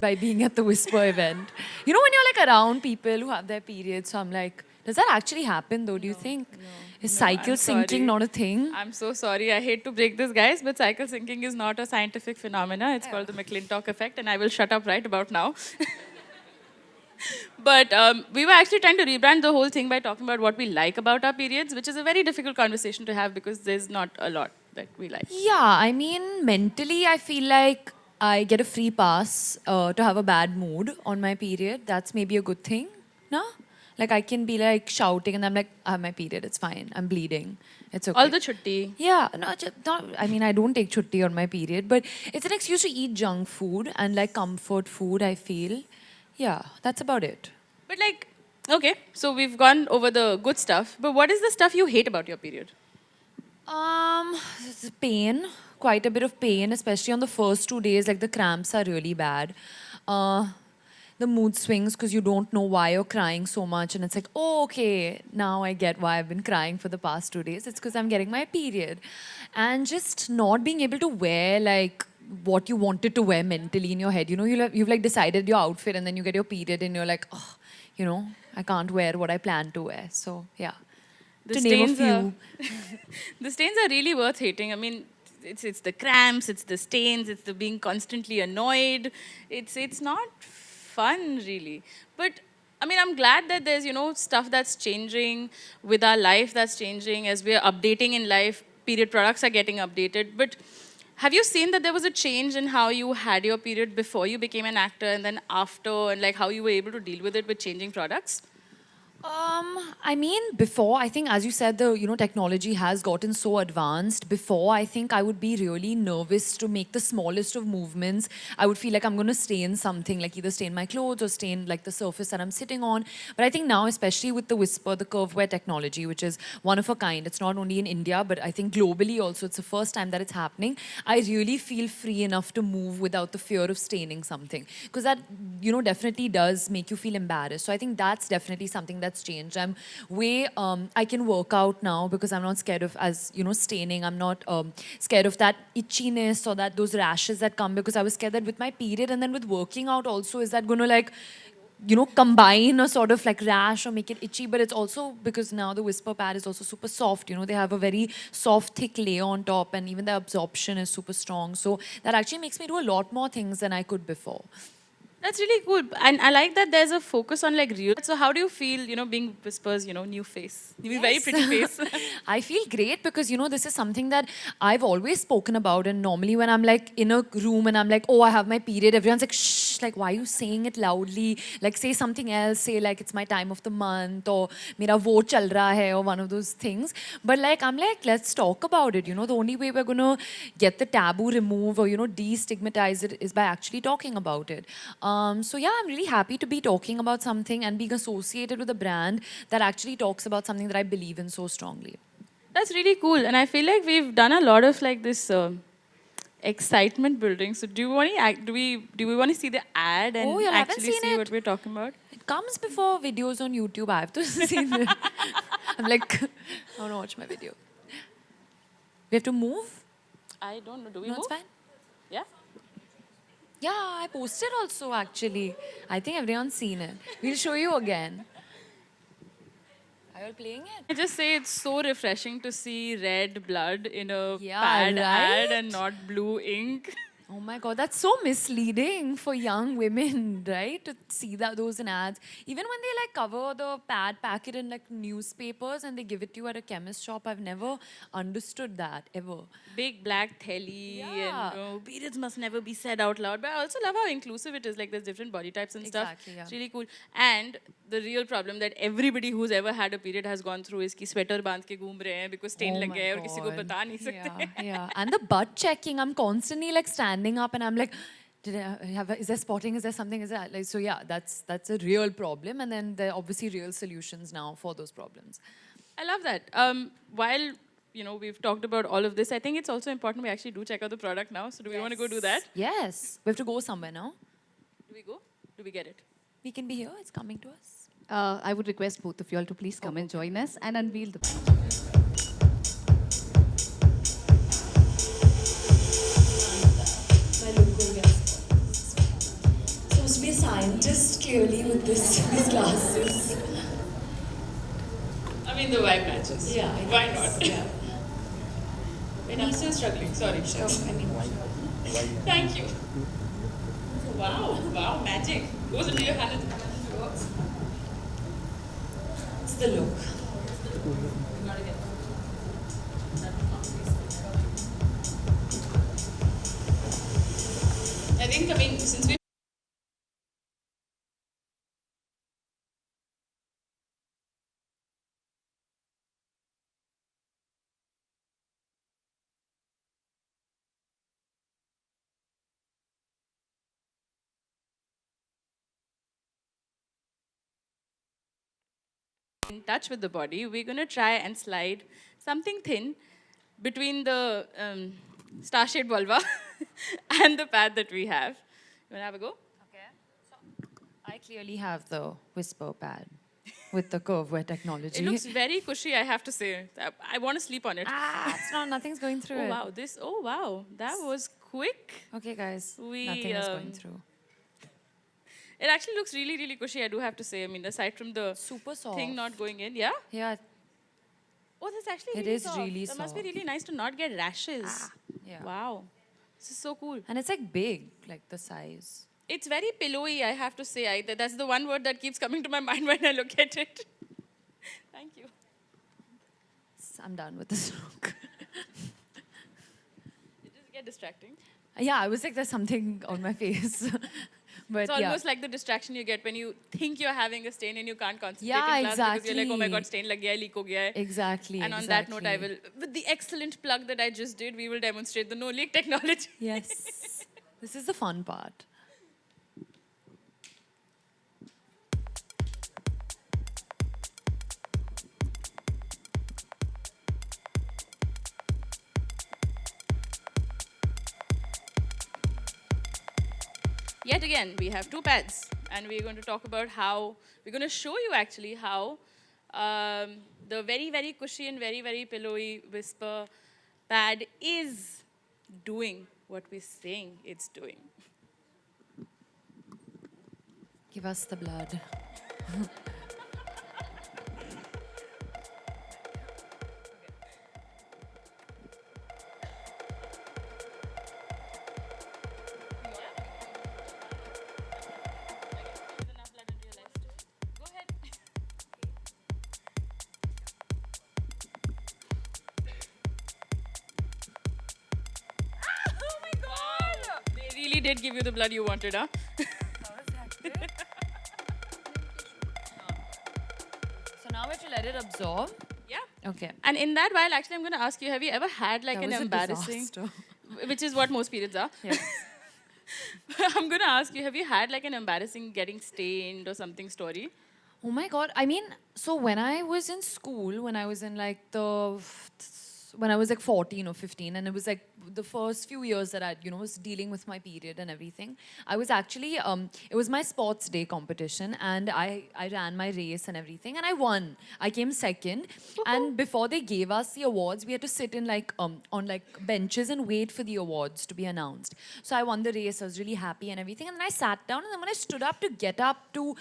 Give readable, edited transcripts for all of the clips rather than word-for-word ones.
by being at the Whisper event. You know, when you're like around people who have their periods, so I'm like, does that actually happen though? Do you think? Is cycle I'm syncing sorry. not a thing? I'm so sorry. I hate to break this, guys, but cycle syncing is not a scientific phenomena. It's called the McClintock effect, and I will shut up right about now. But we were actually trying to rebrand the whole thing by talking about what we like about our periods, which is a very difficult conversation to have because there's not a lot that we like. Yeah, I mean, mentally, I feel like I get a free pass to have a bad mood on my period. That's maybe a good thing, no? Like, I can be like shouting and I'm like, I have my period, it's fine. I'm bleeding. It's okay. All the chutti. Yeah, no, not, I mean, I don't take chutti on my period, but it's an excuse to eat junk food and like comfort food, I feel. Yeah, that's about it. But like, okay, so we've gone over the good stuff, but what is the stuff you hate about your period? It's pain, quite a bit of pain, especially on the first 2 days. Like the cramps are really bad. Uh, the mood swings because you don't know why you're crying so much, and it's like, oh, okay, now I get why I've been crying for the past 2 days. It's because I'm getting my period, and just not being able to wear like what you wanted to wear mentally in your head. You know, you've like decided your outfit, and then you get your period, and you're like, oh, you know, I can't wear what I plan to wear. So yeah. The To name a stains few. are the stains are really worth hating. I mean, it's the cramps, it's the stains, it's the being constantly annoyed. It's not fun really. But I mean, I'm glad that there's stuff that's changing with our life that's changing as we're updating in life. Period products are getting updated, but have you seen that there was a change in how you had your period before you became an actor and then after, and like how you were able to deal with it with changing products? I mean, before, I think, as you said, the technology has gotten so advanced. Before, I think I would be really nervous to make the smallest of movements. I would feel like I'm going to stain something, like either stain my clothes or stain like the surface that I'm sitting on. But I think now, especially with the Whisper, the curve wear technology, which is one of a kind. It's not only in India, but I think globally also, it's the first time that it's happening. I really feel free enough to move without the fear of staining something, because that definitely does make you feel embarrassed. So I think that's definitely something that's changed. I'm way I can work out now because I'm not scared of, as staining. I'm not scared of that itchiness or that those rashes that come, because I was scared that with my period and then with working out also, is that going to like combine a sort of like rash or make it itchy. But it's also because now the Whisper pad is also super soft. They have a very soft, thick layer on top, and even the absorption is super strong. So that actually makes me do a lot more things than I could before. That's really cool. And I like that there's a focus on like real. So how do you feel, being Whispers, new face? You very Yes. pretty face. I feel great because, this is something that I've always spoken about. And normally when I'm like in a room and I'm like, oh, I have my period, everyone's like, shh, like, why are you saying it loudly? Like, say something else, say like, it's my time of the month, or mera wo chal raha hai, or one of those things. But like, I'm like, let's talk about it. The only way we're going to get the taboo removed or, destigmatize it is by actually talking about it. So yeah, I'm really happy to be talking about something and being associated with a brand that actually talks about something that I believe in so strongly. That's really cool. And I feel like we've done a lot of like this excitement building. So do we want to see the ad and Oh, you haven't actually seen see it? what we're talking about? It comes before videos on YouTube. I have to see it. I'm like, I want to watch my video. We have to move? I don't know. Do we No, move? it's fine. Yeah. Yeah, I posted also actually. I think everyone's seen it. We'll show you again. Are you playing it? I just say it's so refreshing to see red blood in a Yeah, pad ad right? and not blue ink. Oh my God, that's so misleading for young women, right? To see those in ads. Even when they like cover the pad packet in like newspapers and they give it to you at a chemist shop, I've never understood that ever. Big black telly Yeah. and periods must never be said out loud. But I also love how inclusive it is. Like there's different body types and stuff. Exactly, yeah. It's really cool. And the real problem that everybody who's ever had a period has gone through is कि sweater बांध के घूम रहे हैं because stain Oh लग my गया है और किसी को God. बता नहीं सकते. Yeah, yeah. And the butt checking, I'm constantly like standing up and I'm like, is there spotting? Is there something? Is there like, so yeah, that's a real problem. And then there are obviously real solutions now for those problems. I love that. While we've talked about all of this, I think it's also important we actually do check out the product now. So do we want to go do that? Yes. We have to go somewhere now. Do we go? Do we get it? We can be here. It's coming to us. I would request both of you all to please come and join us and unveil the. So scientist clearly with these glasses. I mean, the vibe matches. Yeah, Why not? Yeah. And I'm still struggling. Sorry. Sure. I mean, Thank you. Wow, wow, magic. Goes into your hand. it's the look. I think, I mean, since we in touch with the body, we're going to try and slide something thin between the star-shaped vulva and the pad that we have. You want to have a go? Okay. So I clearly have the whisper pad with the curve technology. It looks very cushy, I have to say. I want to sleep on it. it's not. Nothing's going through Oh it. wow, that was quick. Okay, guys. We, Nothing is going through. It actually looks really, really cushy, I do have to say. I mean, aside from the Super soft. thing not going in, yeah? Yeah. Oh, that's actually It really is soft. really That must be soft. really nice to not get rashes. Yeah. Wow, this is so cool. And it's like big, like the size. It's very pillowy, I have to say. That's the one word that keeps coming to my mind when I look at it. Thank you. I'm done with this look. It just get distracting. Yeah, I was like, there's something on my face. But It's yeah. almost like the distraction you get when you think you're having a stain and you can't concentrate Yeah, in class because you're like, oh my exactly. god, stain lag gaya, leak ho gaya hai. Exactly. And on that note, I will, with the excellent plug that I just did, we will demonstrate the no leak technology. Yes. This is the fun part. Yet again, we have two pads, and we're going to talk about how, we're going to show you actually how the very, very cushy and very, very pillowy whisper pad is doing what we're saying it's doing. Give us the blood. Go ahead. Oh my god! They really did give you the blood you wanted, huh? So now we have to let it absorb. Yeah. Okay. And in that while, actually, I'm going to ask you, have you ever had like That an was a embarrassing, disaster. which is what most periods are. Yes. I'm going to ask you, have you had like an embarrassing getting stained or something story? Oh my god. I mean, so when I was in school, when I was in like when I was like 14 or 15, and it was like the first few years that I, was dealing with my period and everything. I was actually, it was my sports day competition, and I ran my race and everything, and I won. I came second, and before they gave us the awards, we had to sit in like on like benches and wait for the awards to be announced. So I won the race. I was really happy and everything, and then I sat down, and then when I stood up to get up to,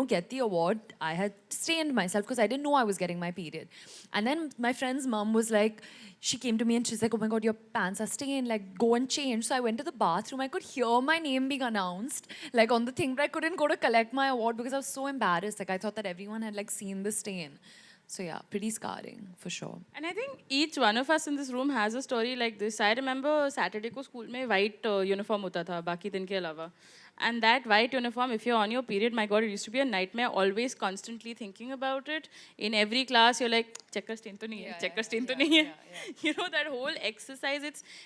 get the award, I had stained myself because I didn't know I was getting my period. And then my friend's mom was like, she came to me and she's like, oh my god, your pants are stained, like go and change. So I went to the bathroom. I could hear my name being announced like on the thing, but I couldn't go to collect my award because I was so embarrassed. Like I thought that everyone had like seen the stain. So yeah, pretty scarring for sure. And I think each one of us in this room has a story like this. I remember Saturday ko school mein white uniform hota tha, baki din ke alawa. And that white uniform, if you're on your period, my God, it used to be a nightmare, always constantly thinking about it. In every class, you're like, check kar stain to nahi hai, check kar stain to nahi hai. You know, that whole exercise,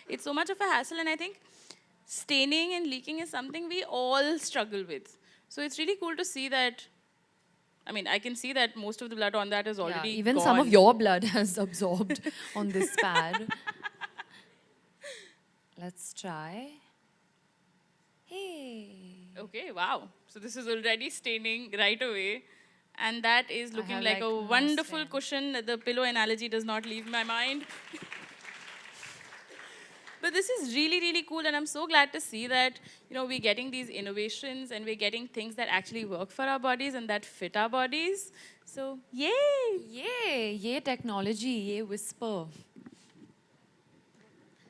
it's so much of a hassle. And I think staining and leaking is something we all struggle with. So it's really cool to see that. I mean, I can see that most of the blood on that is already Even gone. some of your blood has absorbed on this pad. Let's try. Hey. Okay, wow. So this is already staining right away. And that is looking have, like a like, no wonderful stain. cushion. The pillow analogy does not leave my mind. But this is really, really cool, and I'm so glad to see that, you know, we're getting these innovations and we're getting things that actually work for our bodies and that fit our bodies. So, yay! Yay, yay technology, yay whisper.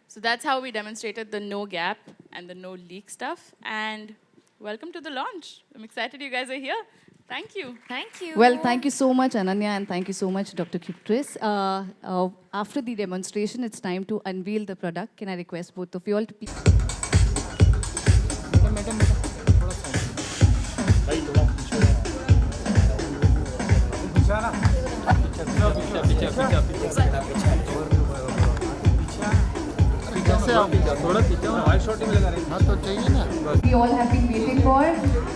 So that's how we demonstrated the no gap and the no leak stuff. And welcome to the launch. I'm excited you guys are here. Thank you. Thank you. Well, thank you so much, Ananya, and thank you so much, Dr. Kiptris. After the demonstration, it's time to unveil the product. Can I request both of you all to please? We all have been waiting for.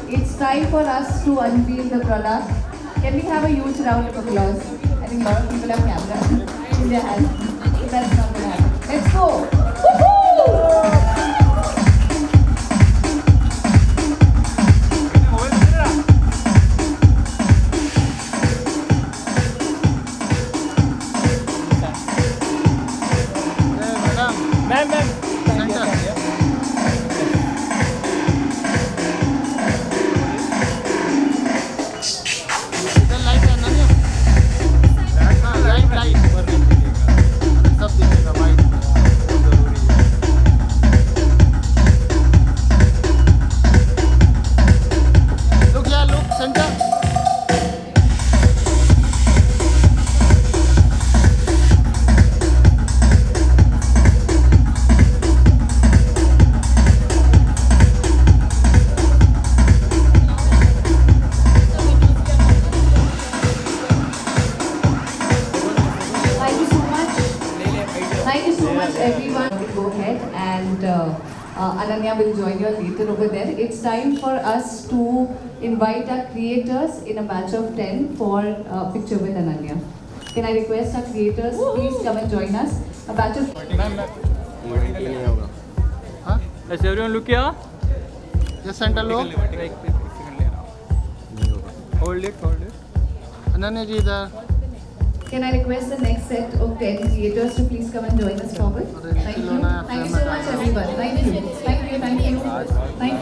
It's time for us to unveil the product. Can we have a huge round of applause? I think a lot of people have camera in their hands. That's not gonna happen. Let's go. Woohoo! Thank you so much, everyone. Go ahead and Ananya will join you later over there. It's time for us to invite our creators in a batch of 10 for a picture with Ananya. Can I request our creators, please come and join us. A batch of... Does everyone look here? Just center low. Hold it, hold it. Ananya ji idhar. Can I request the next set of 10 creators to please come and join us forward? Thank you. Thank you so much, everyone. Thank you. Thank you. Thank you. Thank you.